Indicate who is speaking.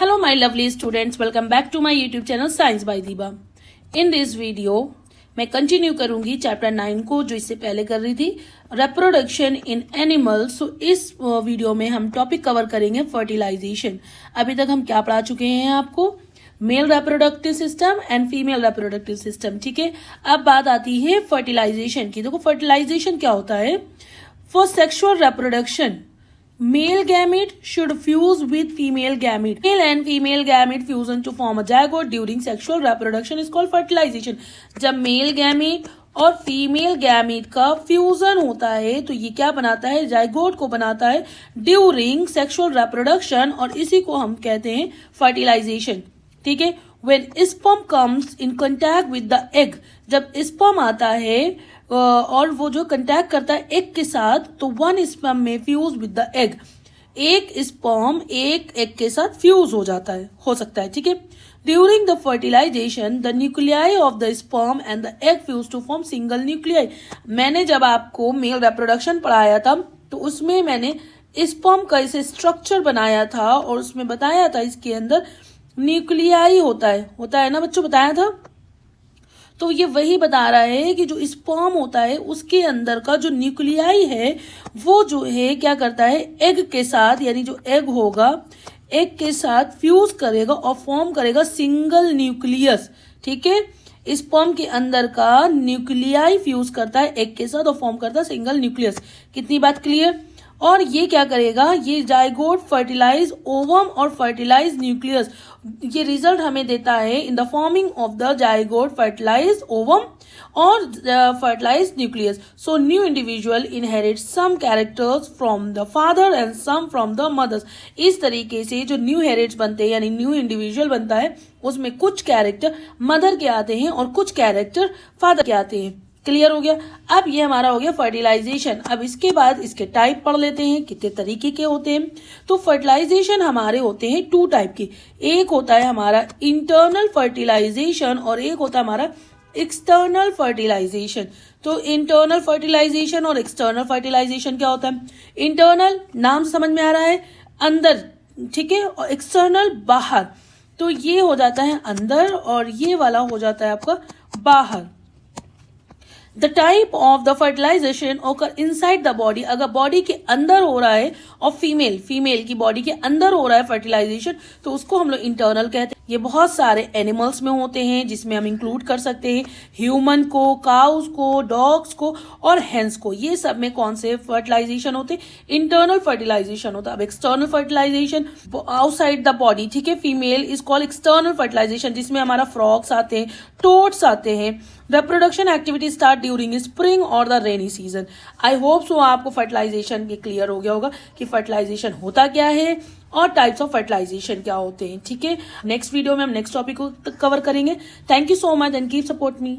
Speaker 1: Hello my lovely students, welcome back to my YouTube channel Science by Diba. In this video मैं continue करूंगी chapter 9 को जो इससे पहले कर रही थी, रिप्रोडक्शन इन एनिमल्स। तो इस वीडियो में हम टॉपिक कवर करेंगे फर्टिलाइजेशन। अभी तक हम क्या पढ़ा चुके हैं आपको, male reproductive system and female reproductive system. ठीक है, अब बात आती है फर्टिलाइजेशन की। देखो फर्टिलाइजेशन क्या होता है। For sexual reproduction male gamete should fuse with female gamete. Male and female gamete fusion to form a zygote during sexual reproduction is called fertilization. जब male gamete और फीमेल गैमीट का fusion होता है तो ये क्या बनाता है, जाइगोट को बनाता है ड्यूरिंग सेक्सुअल रिप्रोडक्शन, और इसी को हम कहते हैं फर्टिलाइजेशन। ठीक है, when sperm comes in contact with the egg, जब स्पर्म आता है और वो जो कांटेक्ट करता है एग के साथ, तो वन स्पर्म में फ्यूज विद द एग, एक स्पर्म एक एग के साथ फ्यूज हो जाता है, हो सकता है। ठीक है, during the fertilisation the nuclei of the sperm and the egg fuse to form single nuclei. मैंने जब आपको मेल रिप्रोडक्शन पढ़ाया था तो उसमें मैंने स्पर्म का इसे स्ट्रक्चर बनाया था और उसमें बताया था इसके अंदर न्यूक्लियाई होता है ना बच्चों, बताया था। तो ये वही बता रहा है कि जो स्पर्म होता है उसके अंदर का जो न्यूक्लियाई है वो जो है क्या करता है, एग के साथ, यानी जो एग होगा एग के साथ फ्यूज करेगा और फॉर्म करेगा सिंगल न्यूक्लियस। ठीक है, स्पर्म के अंदर का न्यूक्लियाई फ्यूज करता है एग के साथ और फॉर्म करता है सिंगल न्यूक्लियस। कितनी बात क्लियर। और ये क्या करेगा, ये जाइगोट फर्टिलाइज ओवम और फर्टिलाइज न्यूक्लियस, ये रिजल्ट हमें देता है in the forming of the zygote fertilize ovum और fertilize nucleus. So new individual inherit some characters from the father and some from the mothers. इस तरीके से जो न्यू हेरिट्स बनते हैं यानी न्यू इंडिविजुअल बनता है उसमें कुछ कैरेक्टर मदर के आते हैं और कुछ कैरेक्टर फादर के आते हैं। क्लियर हो गया। अब ये हमारा हो गया फर्टिलाइजेशन। अब इसके बाद इसके टाइप पढ़ लेते हैं, कितने तरीके के होते हैं। तो फर्टिलाइजेशन हमारे होते हैं 2 टाइप के, एक होता है हमारा इंटरनल फर्टिलाइजेशन और एक होता है हमारा एक्सटर्नल फर्टिलाइजेशन। तो इंटरनल फर्टिलाइजेशन और एक्सटर्नल फर्टिलाइजेशन क्या होता है। इंटरनल नाम समझ में आ रहा है, अंदर, ठीक है, और एक्सटर्नल बाहर। तो ये हो जाता है अंदर और ये वाला हो जाता है आपका बाहर। The type of the fertilisation occur inside the body, अगर बॉडी के अंदर हो रहा है और फीमेल की बॉडी के अंदर हो रहा है फर्टिलाइजेशन तो उसको हम लोग इंटरनल कहते हैं। ये बहुत सारे एनिमल्स में होते हैं जिसमें हम इंक्लूड कर सकते हैं ह्यूमन को, काउस को, डॉग्स को और हेंस को। ये सब में कौन से फर्टिलाइजेशन होते हैं, इंटरनल फर्टिलाइजेशन होता है। अब external fertilization outside the body, ठीक है, female is called external fertilization, जिसमें हमारा फ्रॉग्स आते हैं, टोड्स आते हैं। Reproduction activity start during spring और the rainy season. I hope so आपको फर्टिलाइजेशन के क्लियर हो गया होगा कि फर्टिलाइजेशन होता क्या है और टाइप्स ऑफ फर्टिलाइजेशन क्या होते हैं। ठीक है, नेक्स्ट वीडियो में हम नेक्स्ट टॉपिक को कवर करेंगे। Thank you so much and keep support me.